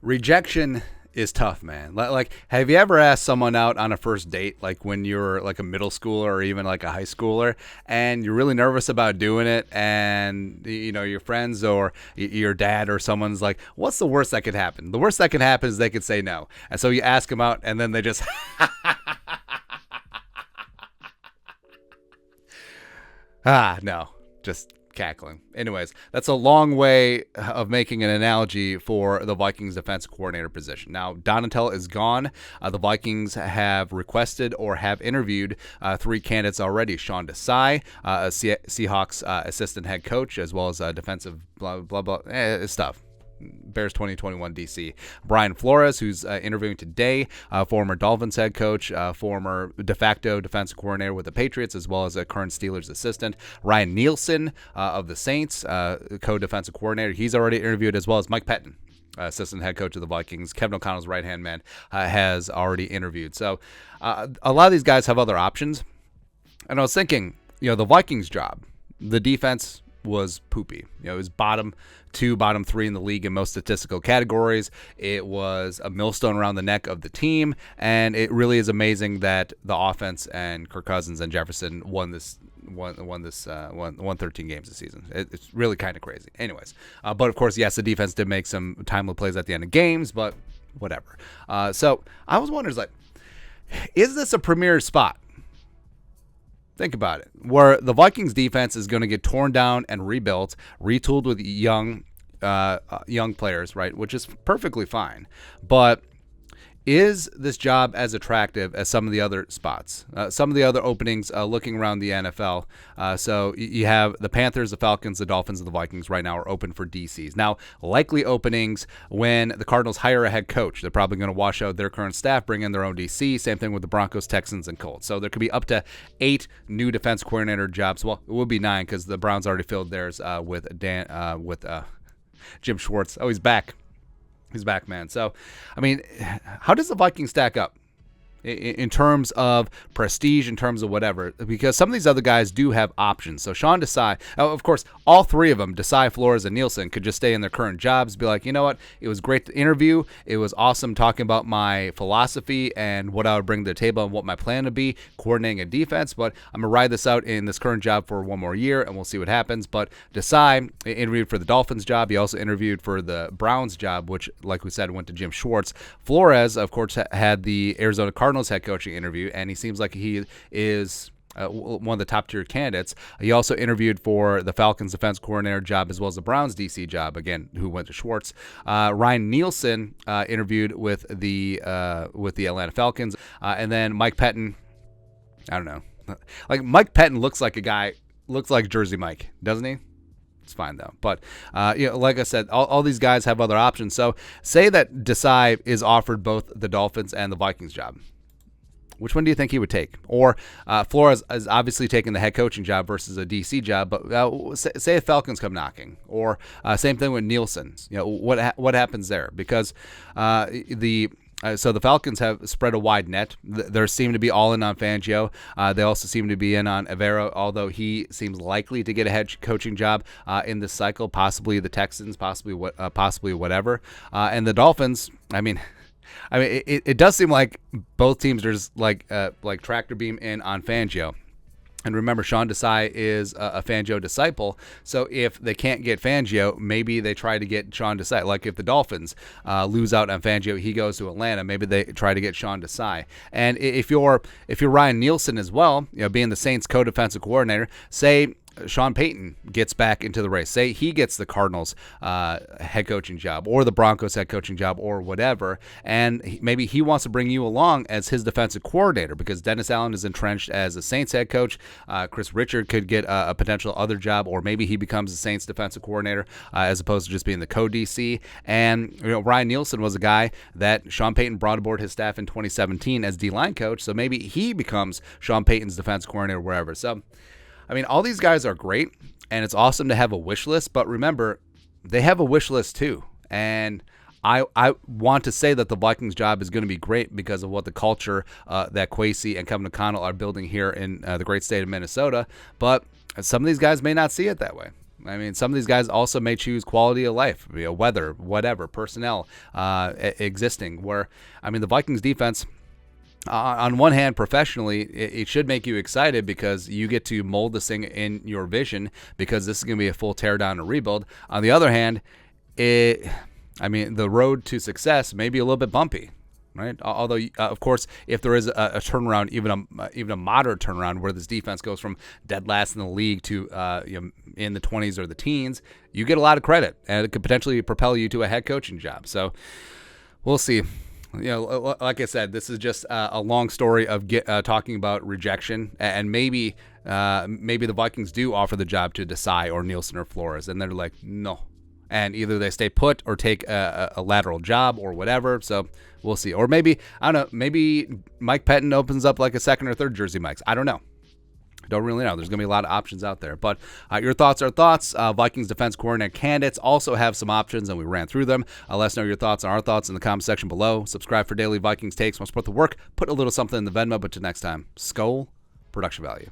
Rejection is tough, man. Like, have you ever asked someone out on a first date, like when you're like a middle schooler or even like a high schooler, and you're really nervous about doing it, and your friends or your dad or someone's like, "What's the worst that could happen?" The worst that could happen is they could say no, and so you ask them out, and then they just no, just cackling. Anyways, that's a long way of making an analogy for the Vikings defensive coordinator position. Now, Donatell is gone. The Vikings have requested or have interviewed three candidates already. Sean Desai, a Seahawks assistant head coach, as well as defensive blah, blah, blah, stuff. Bears 2021 DC. Brian Flores, who's interviewing today, former Dolphins head coach, former de facto defensive coordinator with the Patriots, as well as a current Steelers assistant. Ryan Nielsen of the Saints, co-defensive coordinator. He's already interviewed, as well as Mike Pettin, assistant head coach of the Vikings. Kevin O'Connell's right-hand man has already interviewed. So a lot of these guys have other options. And I was thinking, the Vikings job, the defense was poopy. It was bottom 2, bottom 3 in the league in most statistical categories. It was a millstone around the neck of the team, and it really is amazing that the offense and Kirk Cousins and Jefferson won 13 games this season. It's really kind of crazy. Anyways, but of course, yes, the defense did make some timely plays at the end of games, but whatever. So I was wondering, is this a premier spot? Think about it, where the Vikings defense is going to get torn down and rebuilt, retooled with young players, right? Which is perfectly fine. But is this job as attractive as some of the other spots? Some of the other openings looking around the NFL. So you have the Panthers, the Falcons, the Dolphins, and the Vikings right now are open for DCs. Now, likely openings when the Cardinals hire a head coach. They're probably going to wash out their current staff, bring in their own DC. Same thing with the Broncos, Texans, and Colts. So there could be up to 8 new defense coordinator jobs. Well, it would be 9 because the Browns already filled theirs with Jim Schwartz. Oh, he's back. He's back, man. So, I mean, how does the Vikings stack up in terms of prestige, in terms of whatever? Because some of these other guys do have options. So Sean Desai, of course, all three of them, Desai, Flores, and Nielsen, could just stay in their current jobs, be like, you know what, it was great to interview. It was awesome talking about my philosophy and what I would bring to the table and what my plan would be, coordinating a defense, but I'm going to ride this out in this current job for one more year, and we'll see what happens. But Desai interviewed for the Dolphins job. He also interviewed for the Browns job, which, like we said, went to Jim Schwartz. Flores, of course, had the Arizona Cardinals head coaching interview, and he seems like he is one of the top tier candidates. He also interviewed for the Falcons defense coordinator job as well as the Browns DC job, again, who went to Schwartz. Ryan Nielsen interviewed with the Atlanta Falcons, and then Mike Pettin. I don't know, like Mike Pettin looks like Jersey Mike, doesn't he? It's fine, though. But, like I said, all these guys have other options. So say that Desai is offered both the Dolphins and the Vikings job. Which one do you think he would take? Or Flores is obviously taking the head coaching job versus a DC job, but say if Falcons come knocking. Or same thing with Nielsen. What happens there? Because the Falcons have spread a wide net. They seem to be all in on Fangio. They also seem to be in on Evero, although he seems likely to get a head coaching job in this cycle, possibly the Texans, possibly whatever. And the Dolphins, I mean, it does seem like both teams are just like tractor beam in on Fangio. And remember, Sean Desai is a Fangio disciple. So if they can't get Fangio, maybe they try to get Sean Desai. Like if the Dolphins lose out on Fangio, he goes to Atlanta. Maybe they try to get Sean Desai. And if you're Ryan Nielsen as well, being the Saints co-defensive coordinator, say Sean Payton gets back into the race. Say he gets the Cardinals head coaching job or the Broncos head coaching job or whatever, and maybe he wants to bring you along as his defensive coordinator because Dennis Allen is entrenched as a Saints head coach. Chris Richard could get a potential other job, or maybe he becomes the Saints defensive coordinator as opposed to just being the co-DC. And Ryan Nielsen was a guy that Sean Payton brought aboard his staff in 2017 as D-line coach, so maybe he becomes Sean Payton's defensive coordinator wherever. So I mean, all these guys are great, and it's awesome to have a wish list, but remember, they have a wish list too. And I want to say that the Vikings job is going to be great because of what the culture that Kwesi and Kevin O'Connell are building here in the great state of Minnesota, but some of these guys may not see it that way. I mean, some of these guys also may choose quality of life, weather, whatever, personnel existing. Where, I mean, the Vikings defense, on one hand, professionally, it should make you excited because you get to mold this thing in your vision, because this is going to be a full teardown and rebuild. On the other hand, the road to success may be a little bit bumpy, right? Although, of course, if there is a turnaround, even a moderate turnaround, where this defense goes from dead last in the league to in the 20s or the teens, you get a lot of credit, and it could potentially propel you to a head coaching job. So we'll see. Like I said, this is just a long story of talking about rejection, and maybe the Vikings do offer the job to Desai or Nielsen or Flores, and they're like, no. And either they stay put or take a lateral job or whatever. So we'll see. Or maybe, I don't know, maybe Mike Pettin opens up like a second or third jersey Mike's. I don't know. Don't really know. There's going to be a lot of options out there. But your thoughts are thoughts. Vikings defense coordinator candidates also have some options, and we ran through them. Let us know your thoughts and our thoughts in the comment section below. Subscribe for daily Vikings takes. Want to support the work? Put a little something in the Venmo. But till next time, Skol, production value.